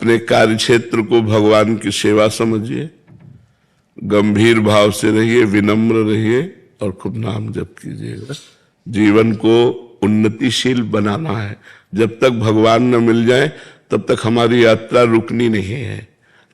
अपने कार्य क्षेत्र को भगवान की सेवा समझिए, गंभीर भाव से रहिए, विनम्र रहिए और खूब नाम जप कीजिएगा। जीवन को उन्नतिशील बनाना है। जब तक भगवान न मिल जाए तब तक हमारी यात्रा रुकनी नहीं है।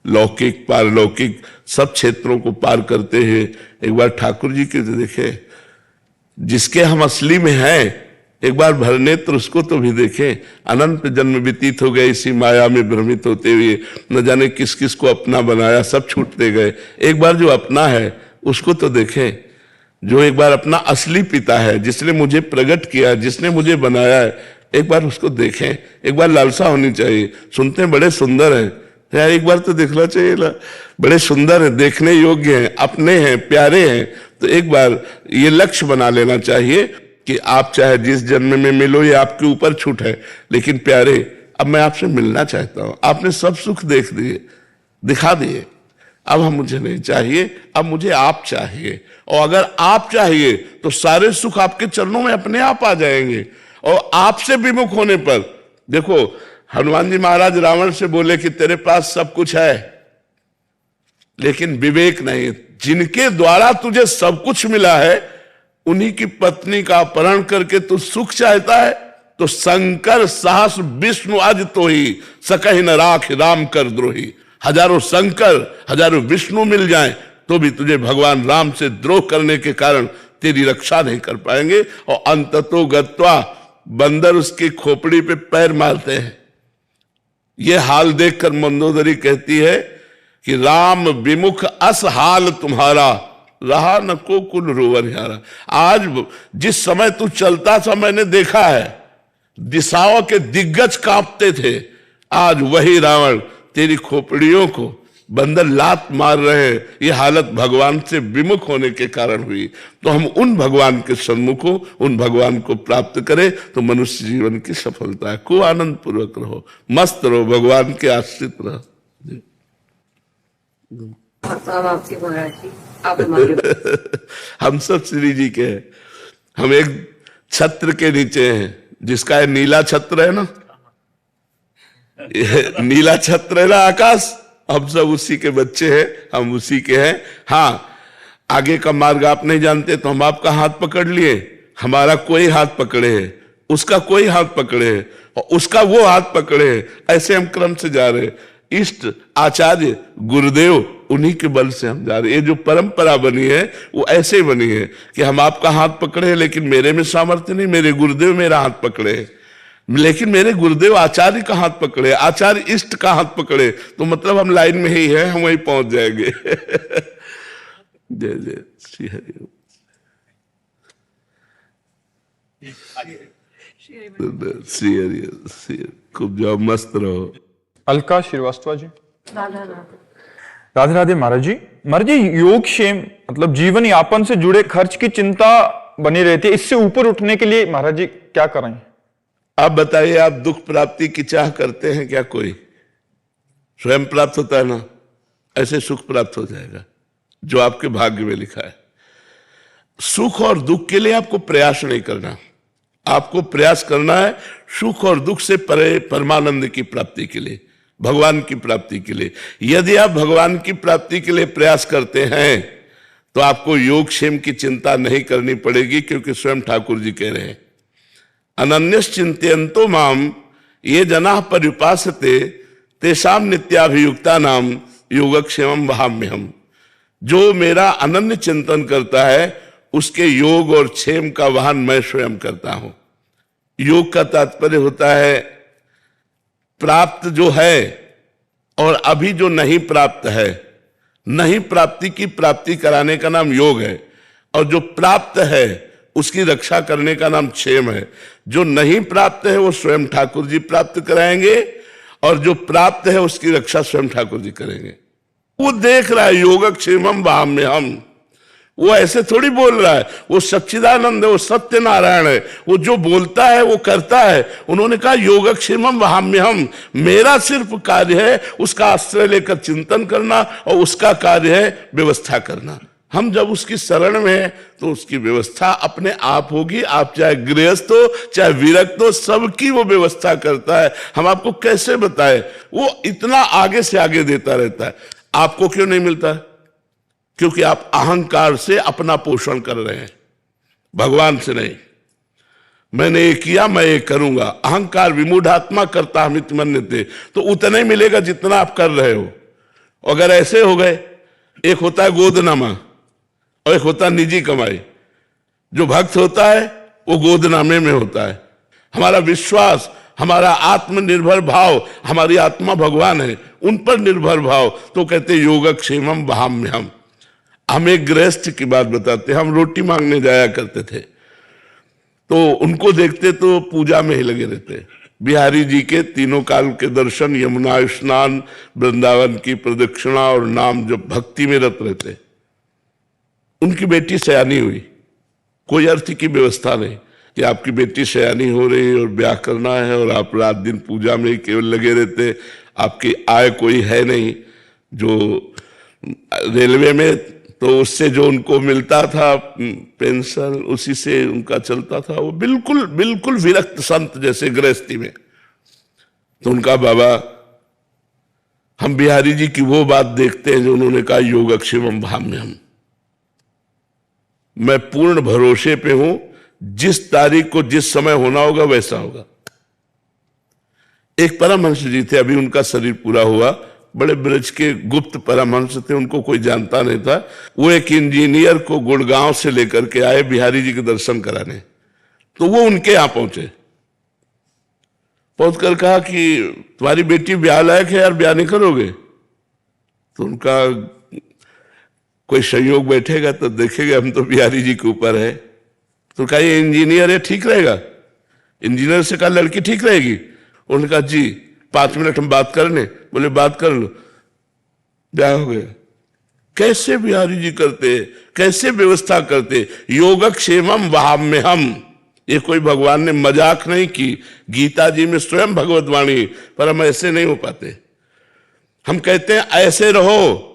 लौकिक पारलौकिक सब क्षेत्रों को पार करते हैं। एक बार ठाकुर जी के देखे, जिसके हम असली में हैं, एक बार भरनेत्र उसको तो भी देखें। अनंत जन्म व्यतीत हो गए इसी माया में भ्रमित होते हुए, न जाने किस किस को अपना बनाया, सब छूटते गए। एक बार जो अपना है उसको तो देखें, जो एक बार अपना असली पिता है, जिसने मुझे प्रकट किया, जिसने मुझे बनाया है, एक बार उसको देखें। एक बार लालसा होनी चाहिए। सुनते हैं बड़े सुंदर हैं, यार एक बार तो देखना चाहिए ना। बड़े सुंदर हैं, देखने योग्य हैं, अपने हैं, प्यारे हैं, तो एक बार ये लक्ष्य बना लेना चाहिए कि आप चाहे जिस जन्म में मिलो, ये आपके ऊपर छूट है, लेकिन प्यारे अब मैं आपसे मिलना चाहता हूं। आपने सब सुख देख दिए, दिखा दिए, अब हम मुझे नहीं चाहिए, अब मुझे आप चाहिए। और अगर आप चाहिए तो सारे सुख आपके चरणों में अपने आप आ जाएंगे। और आपसे विमुख होने पर, देखो हनुमान जी महाराज रावण से बोले कि तेरे पास सब कुछ है लेकिन विवेक नहीं। जिनके द्वारा तुझे सब कुछ मिला है उन्हीं की पत्नी का अपहरण करके तू सुख चाहता है। तो शंकर साहस विष्णु आज तो ही सकहि न राख राम कर द्रोही। हजारों शंकर हजारों विष्णु मिल जाएं तो भी तुझे भगवान राम से द्रोह करने के कारण तेरी रक्षा नहीं कर पाएंगे। और अंततो गत्वा बंदर उसकी खोपड़ी पे पैर मारते हैं। यह हाल देखकर मंदोदरी कहती है कि राम विमुख अस हाल तुम्हारा, रहा न को कुल रोवर यारा। आज जिस समय तू चलता था मैंने देखा है, दिशाओं के दिग्गज कांपते थे। आज वही रावण तेरी खोपड़ियों को बंदर लात मार रहे हैं। ये हालत भगवान से विमुख होने के कारण हुई। तो हम उन भगवान के सन्मुख हो, उन भगवान को प्राप्त करें तो मनुष्य जीवन की सफलता है। खूब आनंद पूर्वक रहो, मस्त रहो, भगवान के आश्रित रहो। हम सब श्री जी के हैं। हम एक छत्र के नीचे हैं, जिसका नीला छत्र है ना, नीला छत्र है ना आकाश, हम सब उसी के बच्चे हैं, हम उसी के हैं। हाँ, आगे का मार्ग आप नहीं जानते तो हम आपका हाथ पकड़ लिए, हमारा कोई हाथ पकड़े है, उसका कोई हाथ पकड़े है और उसका वो हाथ पकड़े है। ऐसे हम क्रम से जा रहे हैं। इष्ट आचार्य गुरुदेव उन्हीं के बल से हम जा रहे हैं। ये जो परंपरा बनी है वो ऐसे बनी है कि हम आपका हाथ पकड़े हैं, लेकिन मेरे में सामर्थ्य नहीं, मेरे गुरुदेव मेरा हाथ पकड़े हैं। लेकिन मेरे गुरुदेव आचार्य का हाथ pकड़े, आचार्य इष्ट का हाथ पकड़े, तो मतलब हम लाइन में ही है, हम वहीं पहुंच जाएंगे। जय जय श्री हरि। श्री हरि, खूब जाओ, मस्त रहो। अलका श्रीवास्तव जी। राधे राधे महाराज जी। महाराज जी, योगक्षेम मतलब जीवन यापन से जुड़े खर्च की चिंता बनी रहती है, इससे ऊपर उठने के लिए महाराज जी क्या करें? आप बताइए, आप दुख प्राप्ति की चाह करते हैं क्या? कोई स्वयं प्राप्त होता है ना, ऐसे सुख प्राप्त हो जाएगा जो आपके भाग्य में लिखा है। सुख और दुख के लिए आपको प्रयास नहीं करना, आपको प्रयास करना है सुख और दुख से परे परमानंद की प्राप्ति के लिए, भगवान की प्राप्ति के लिए। यदि आप भगवान की प्राप्ति के लिए प्रयास करते हैं तो आपको योगक्षेम की चिंता नहीं करनी पड़ेगी, क्योंकि स्वयं ठाकुर जी कह रहे हैं अनन्यश्चिंतयन्तो माम ये जनाः पर्युपासते तेषां नित्याभियुक्ता नाम योगक्षेमं वहाम्यहम्। जो मेरा अनन्य चिंतन करता है उसके योग और क्षेम का वाहन मैं स्वयं करता हूं। योग का तात्पर्य होता है प्राप्त जो है और अभी जो नहीं प्राप्त है, नहीं प्राप्ति की प्राप्ति कराने का नाम योग है, और जो प्राप्त है उसकी रक्षा करने का नाम क्षेम है। जो नहीं प्राप्त है वो स्वयं ठाकुर जी प्राप्त कराएंगे, और जो प्राप्त है उसकी रक्षा स्वयं ठाकुर जी करेंगे। वो देख रहा है योगक्षेमं वहाम्यहम्, वो ऐसे थोड़ी बोल रहा है, वो सच्चिदानंद है, वो सत्य नारायण है, वो जो बोलता है वो करता है। उन्होंने कहा योगक्षेमं वहाम्यहम्, मेरा सिर्फ कार्य है उसका आश्रय लेकर चिंतन करना, और उसका कार्य है व्यवस्था करना। हम जब उसकी शरण में हैं तो उसकी व्यवस्था अपने आप होगी। आप चाहे गृहस्थ हो चाहे विरक्त हो, सबकी वो व्यवस्था करता है। हम आपको कैसे बताएं, वो इतना आगे से आगे देता रहता है। आपको क्यों नहीं मिलता? क्योंकि आप अहंकार से अपना पोषण कर रहे हैं, भगवान से नहीं। मैंने ये किया, मैं ये करूंगा। अहंकार विमूढ़ात्मा करता अमित मन्यते, तो उतना ही मिलेगा जितना आप कर रहे हो। अगर ऐसे हो गए, एक होता है गोदनामा और एक होता है निजी कमाई। जो भक्त होता है वो गोदनामे में होता है। हमारा विश्वास, हमारा आत्मनिर्भर भाव, हमारी आत्मा भगवान है, उन पर निर्भर भाव, तो कहते योगक्षेमम वहाम्यहम्। हम एक गृहस्थ की बात बताते, हम रोटी मांगने जाया करते थे, तो उनको देखते तो पूजा में ही लगे रहते। बिहारी जी के तीनों काल के दर्शन, यमुना स्नान, वृंदावन की प्रदक्षिणा और नाम जब भक्ति में रत रहते। उनकी बेटी सयानी हुई, कोई अर्थ की व्यवस्था नहीं कि आपकी बेटी सयानी हो रही है और ब्याह करना है और आप रात दिन पूजा में ही केवल लगे रहते। आपकी आय कोई है नहीं। जो रेलवे में तो उससे जो उनको मिलता था पेंशन, उसी से उनका चलता था। वो बिल्कुल बिल्कुल विरक्त संत जैसे गृहस्थी में। तो उनका बाबा, हम बिहारी जी की वो बात देखते हैं जो उन्होंने कहा योगक्षेमम वहाम्यहम्। मैं पूर्ण भरोसे पे हूं, जिस तारीख को जिस समय होना होगा वैसा होगा। एक परमहंस जी थे, अभी उनका शरीर पूरा हुआ, बड़े ब्रज के गुप्त परमहंस थे, उनको कोई जानता नहीं था। वो एक इंजीनियर को गुड़गांव से लेकर के आए बिहारी जी के दर्शन कराने। तो वो उनके यहां पहुंचे, पहुंचकर कहा कि तुम्हारी बेटी ब्याह लायक है यार, ब्याह नहीं करोगे? तो उनका कोई संयोग बैठेगा तो देखेगा, हम तो बिहारी जी के ऊपर है। तो कहा ये इंजीनियर है, ठीक रहेगा? इंजीनियर से कहा लड़की ठीक रहेगी? उन्होंने कहा जी 5 मिनट हम बात कर लें। बोले बात कर लो, ब्याह हो गया। कैसे बिहारी जी करते, कैसे व्यवस्था करते? योगक्षेमम वहाम्यहम्। ये कोई भगवान ने मजाक नहीं की, गीता जी में स्वयं भगवत वाणी, पर हम ऐसे नहीं हो पाते। हम कहते हैं ऐसे रहो,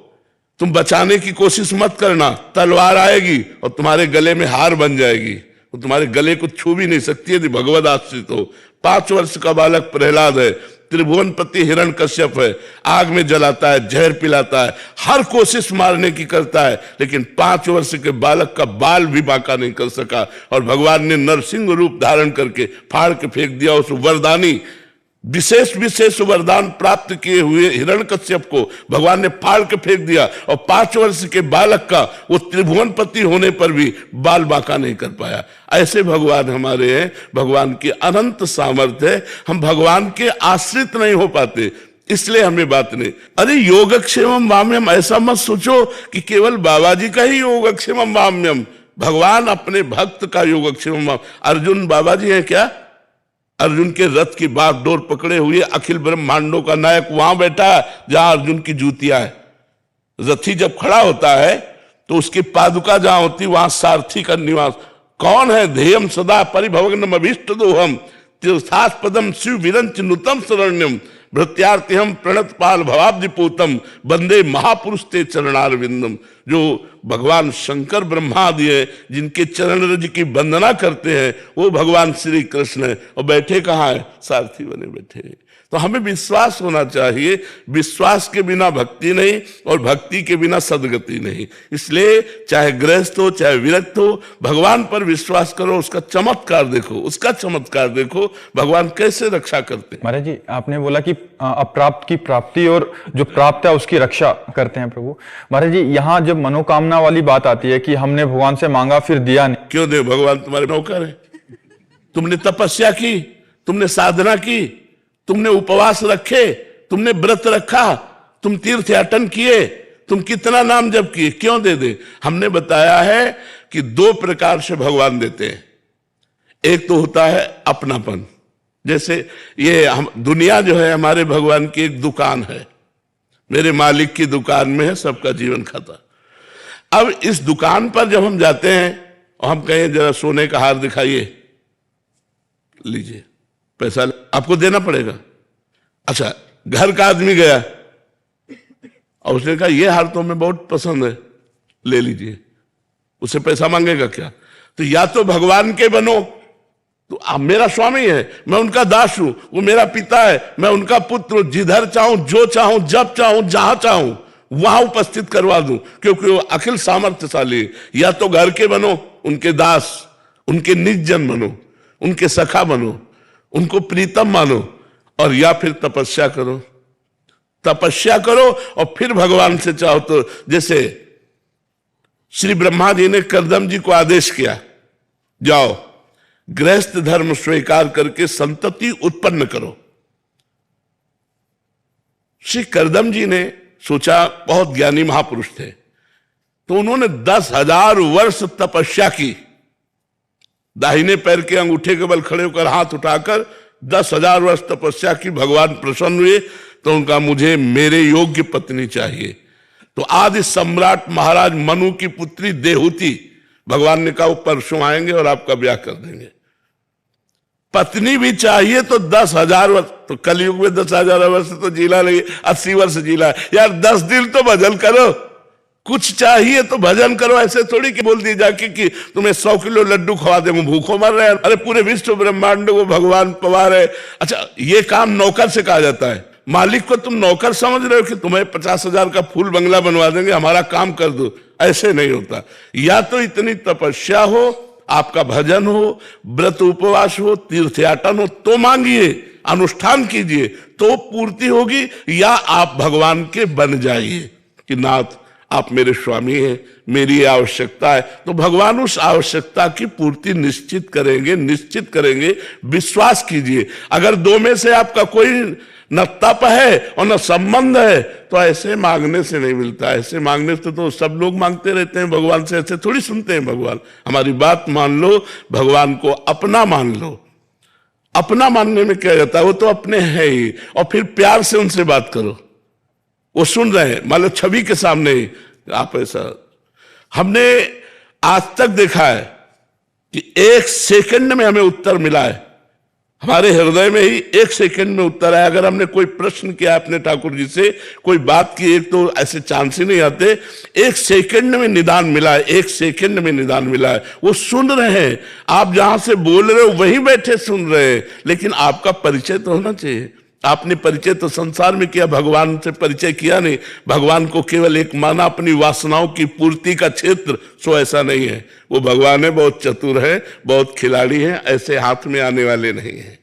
तुम बचाने की कोशिश मत करना, तलवार आएगी और तुम्हारे गले में हार बन जाएगी, वो तुम्हारे गले को छू भी नहीं सकती यदि भगवत आश्रित हो। 5 वर्ष का बालक प्रहलाद है, त्रिभुवनपति हिरण्यकश्यप है, आग में जलाता है, जहर पिलाता है, हर कोशिश मारने की करता है, लेकिन 5 वर्ष के बालक का बाल भी बांका नहीं कर सका। और भगवान ने नरसिंह रूप धारण करके फाड़ के फेंक दिया उस वरदानी, विशेष विशेष वरदान प्राप्त किए हुए हिरण्यकश्यप को भगवान ने फाड़ के फेंक दिया। और 5 वर्ष के बालक का वो त्रिभुवनपति होने पर भी बाल बांका नहीं कर पाया। ऐसे भगवान हमारे हैं। भगवान की अनंत सामर्थ्य है, हम भगवान के आश्रित नहीं हो पाते, इसलिए हमें बात नहीं। अरे योगक्षेमम वहाम्यहम्, ऐसा मत सोचो कि केवल बाबा जी का ही योगक्षेमम वहाम्यहम्। भगवान अपने भक्त का योगक्षेमम। अर्जुन बाबा जी हैं क्या? अर्जुन के रथ की बागडोर पकड़े हुए अखिल ब्रह्मांडों का नायक वहां बैठा जहां अर्जुन की जूतियां है। रथी जब खड़ा होता है तो उसकी पादुका जहां होती वहां सारथी का निवास। कौन है? ध्येयम सदा परिभवग्नम अभीष्ट दोहम तीर्थास्पदम शिव विरंच नुतम शरण्यम भृत्यार्तिहम प्रणतपाल भवाब्धिपूतम वंदे महापुरुष ते चरणारविंदम। जो भगवान शंकर ब्रह्मादि है, जिनके चरण रज की वंदना करते हैं, वो भगवान श्री कृष्ण है। और बैठे कहाँ है? सारथी बने बैठे हैं। तो हमें विश्वास होना चाहिए, विश्वास के बिना भक्ति नहीं और भक्ति के बिना सदगति नहीं। इसलिए चाहे गृहस्थ हो चाहे विरक्त हो, भगवान पर विश्वास करो, उसका चमत्कार देखो, उसका चमत्कार देखो, भगवान कैसे रक्षा करते हैं। महाराज जी, आपने बोला कि अप्राप्त की प्राप्ति और जो प्राप्त है उसकी रक्षा करते हैं प्रभु। महाराज जी, यहाँ जब मनोकामना वाली बात आती है कि हमने भगवान से मांगा फिर दिया नहीं, क्यों दे? भगवान तुम्हारे नौकर है। तुमने तपस्या की, तुमने साधना की, तुमने उपवास रखे, तुमने व्रत रखा, तुम तीर्थ याटन किए, तुम कितना नाम जप किए, क्यों दे दे? हमने बताया है कि 2 प्रकार से भगवान देते हैं। एक तो होता है अपनापन, जैसे ये हम दुनिया जो है हमारे भगवान की एक दुकान है, मेरे मालिक की दुकान में है सबका जीवन खाता। अब इस दुकान पर जब हम जाते हैं और हम कहें जरा सोने का हार दिखाइए, लीजिए पैसा आपको देना पड़ेगा। अच्छा, घर का आदमी गया और उसने कहा ये हार तो हमें बहुत पसंद है, ले लीजिए, उसे पैसा मांगेगा क्या? तो या तो भगवान के बनो, तो आप मेरा स्वामी है, मैं उनका दास हूं, वो मेरा पिता है, मैं उनका पुत्र, जिधर चाहूं, जो चाहूं, जब चाहूं, जहां चाहूं वहां उपस्थित करवा दूं, क्योंकि वो अखिल सामर्थ्यशाली है। या तो घर के बनो, उनके दास, उनके निज जन बनो, उनके सखा बनो, उनको प्रीतम मानो, और या फिर तपस्या करो, तपस्या करो और फिर भगवान से चाहो। तो जैसे श्री ब्रह्मा जी ने कर्दम जी को आदेश किया, जाओ गृहस्थ धर्म स्वीकार करके संतति उत्पन्न करो। श्री कर्दम जी ने सोचा, बहुत ज्ञानी महापुरुष थे, तो उन्होंने 10,000 वर्ष तपस्या की। दाहिने पैर के अंगूठे के बल खड़े होकर हाथ उठाकर 10,000 वर्ष तपस्या की। भगवान प्रसन्न हुए तो उनका, मुझे मेरे योग्य पत्नी चाहिए। तो आदि सम्राट महाराज मनु की पुत्री देहूति, भगवान ने कहा वो परसों आएंगे और आपका ब्याह कर देंगे। पत्नी भी चाहिए तो 10,000 वर्ष, तो कलयुग में 10,000 वर्ष तो जीला नहीं, 80 वर्ष जीला यार। 10 दिन तो भजन करो, कुछ चाहिए तो भजन करो। ऐसे थोड़ी कि बोल दी जाके कि तुम्हें 100 किलो लड्डू खवा दे, भूखों मर रहे हैं। अरे पूरे विश्व ब्रह्मांड को भगवान पवा रहे। अच्छा, ये काम नौकर से कहा जाता है। मालिक को तुम नौकर समझ रहे हो कि तुम्हें 50,000 का फूल बंगला बनवा देंगे, हमारा काम कर दो, ऐसे नहीं होता। या तो इतनी तपस्या हो, आपका भजन हो, व्रत उपवास हो, तीर्थयाटन हो, तो मांगिए, अनुष्ठान कीजिए तो पूर्ति होगी। या आप भगवान के बन जाइए कि नाथ आप मेरे स्वामी हैं, मेरी आवश्यकता है, तो भगवान उस आवश्यकता की पूर्ति निश्चित करेंगे, निश्चित करेंगे। विश्वास कीजिए। अगर दो में से आपका कोई न तप है और न संबंध है तो ऐसे मांगने से नहीं मिलता। ऐसे मांगने से तो सब लोग मांगते रहते हैं भगवान से, ऐसे थोड़ी सुनते हैं भगवान। हमारी बात मान लो, भगवान को अपना मान लो। अपना मानने में क्या जाता है, वो तो अपने है ही। और फिर प्यार से उनसे बात करो, वो सुन रहे हैं, मान लो छवि के सामने ही आप ऐसा। हमने आज तक देखा है कि 1 सेकंड में हमें उत्तर मिला है, हमारे हृदय में ही 1 सेकंड में उत्तर है। अगर हमने कोई प्रश्न किया अपने ठाकुर जी से, कोई बात की, एक तो ऐसे चांस ही नहीं आते, 1 सेकंड में निदान मिला है, 1 सेकंड में निदान मिला है। वो सुन रहे हैं, आप जहां से बोल रहे हो वहीं बैठे सुन रहे हैं, लेकिन आपका परिचय तो होना चाहिए। आपने परिचय तो संसार में किया, भगवान से परिचय किया नहीं। भगवान को केवल एक माना अपनी वासनाओं की पूर्ति का क्षेत्र, सो ऐसा नहीं है। वो भगवान है, बहुत चतुर है, बहुत खिलाड़ी है, ऐसे हाथ में आने वाले नहीं है।